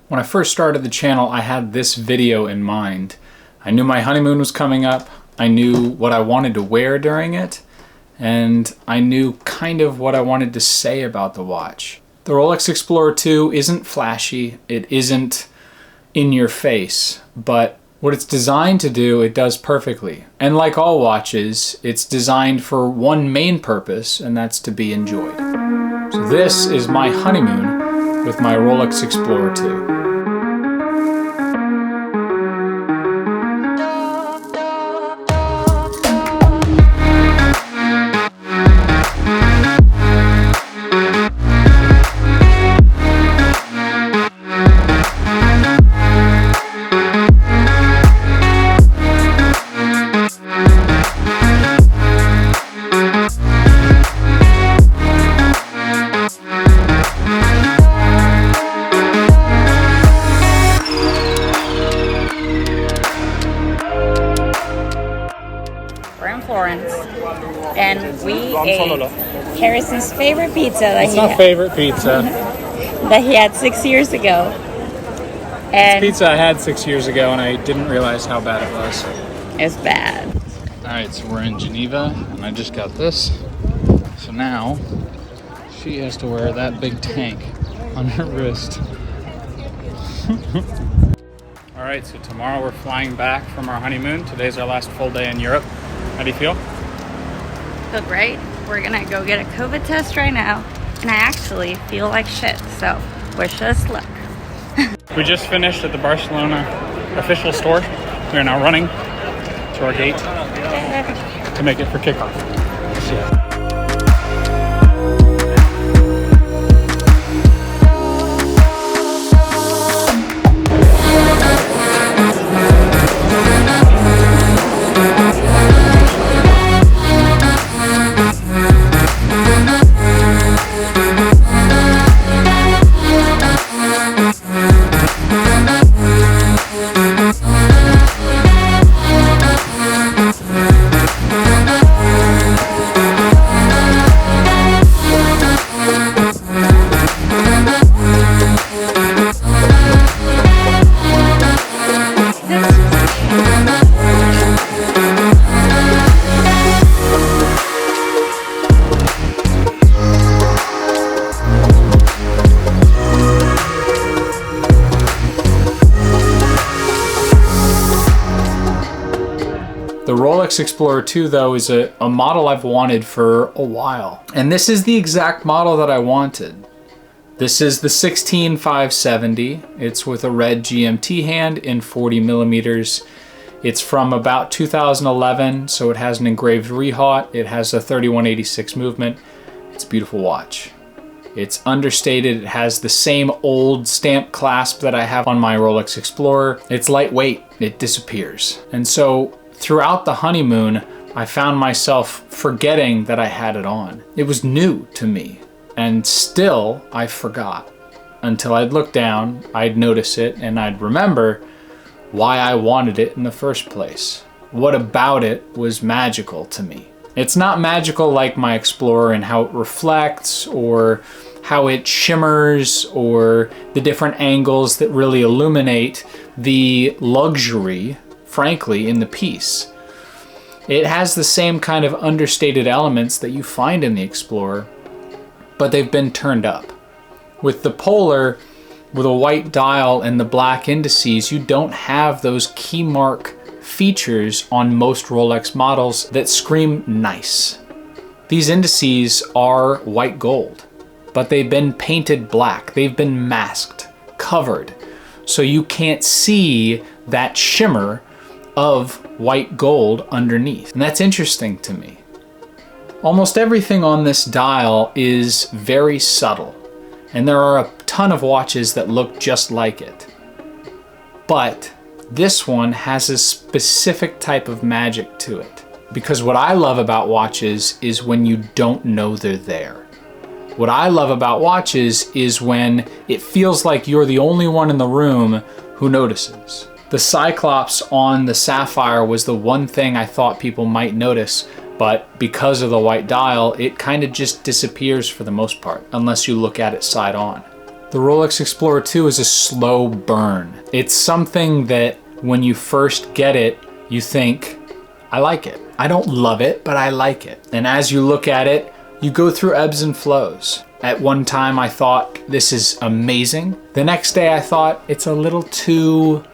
When I first started the channel, I had this video in mind. I knew my honeymoon was coming up, I knew what I wanted to wear during it, and I knew kind of what I wanted to say about the watch. The Rolex Explorer II isn't flashy, it isn't in your face, but what it's designed to do, it does perfectly. And like all watches, it's designed for one main purpose, and that's to be enjoyed. So this is my honeymoon with my Rolex Explorer II. And we ate Harrison's favorite pizza favorite pizza. that he had 6 years ago. And It's pizza I had 6 years ago and I didn't realize how bad it was. it was bad. Alright, so we're in Geneva and I just got this. So now she has to wear that big tank on her wrist. Alright, so tomorrow we're flying back from our honeymoon. Today's our last full day in Europe. How do you feel? Feel great. We're gonna go get a COVID test right now, and I actually feel like shit, so wish us luck. We just finished at the Barcelona official store. We are now running to our gate to make it for kickoff. See ya. The Rolex Explorer II, though, is a model I've wanted for a while. And this is the exact model that I wanted. This is the 16570. It's with a red GMT hand in 40 millimeters. It's from about 2011, so it has an engraved rehaut. It has a 3186 movement. It's a beautiful watch. It's understated. It has the same old stamp clasp that I have on my Rolex Explorer. It's lightweight. It disappears. And so throughout the honeymoon, I found myself forgetting that I had it on. It was new to me, and still I forgot. Until I'd look down, I'd notice it, and I'd remember why I wanted it in the first place. What about it was magical to me. It's not magical like my Explorer in how it reflects, or how it shimmers, or the different angles that really illuminate the luxury, frankly, in the piece. It has the same kind of understated elements that you find in the Explorer, but they've been turned up. With the Polar, with a white dial and the black indices, you don't have those key mark features on most Rolex models that scream nice. These indices are white gold, but they've been painted black. They've been masked, covered, so you can't see that shimmer of white gold underneath. And that's interesting to me. Almost everything on this dial is very subtle, and there are a ton of watches that look just like it. But this one has a specific type of magic to it. Because what I love about watches is when you don't know they're there. What I love about watches is when it feels like you're the only one in the room who notices. The Cyclops on the Sapphire was the one thing I thought people might notice, but because of the white dial, it kind of just disappears for the most part, unless you look at it side on. The Rolex Explorer II is a slow burn. It's something that when you first get it, you think, I like it. I don't love it, but I like it. And as you look at it, you go through ebbs and flows. At one time I thought, this is amazing. The next day I thought, it's a little too,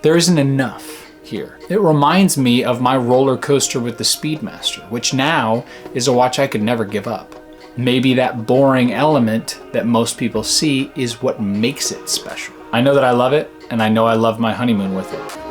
there isn't enough here. It reminds me of my roller coaster with the Speedmaster, which now is a watch I could never give up. Maybe that boring element that most people see is what makes it special. I know that I love it, and I know I love my honeymoon with it.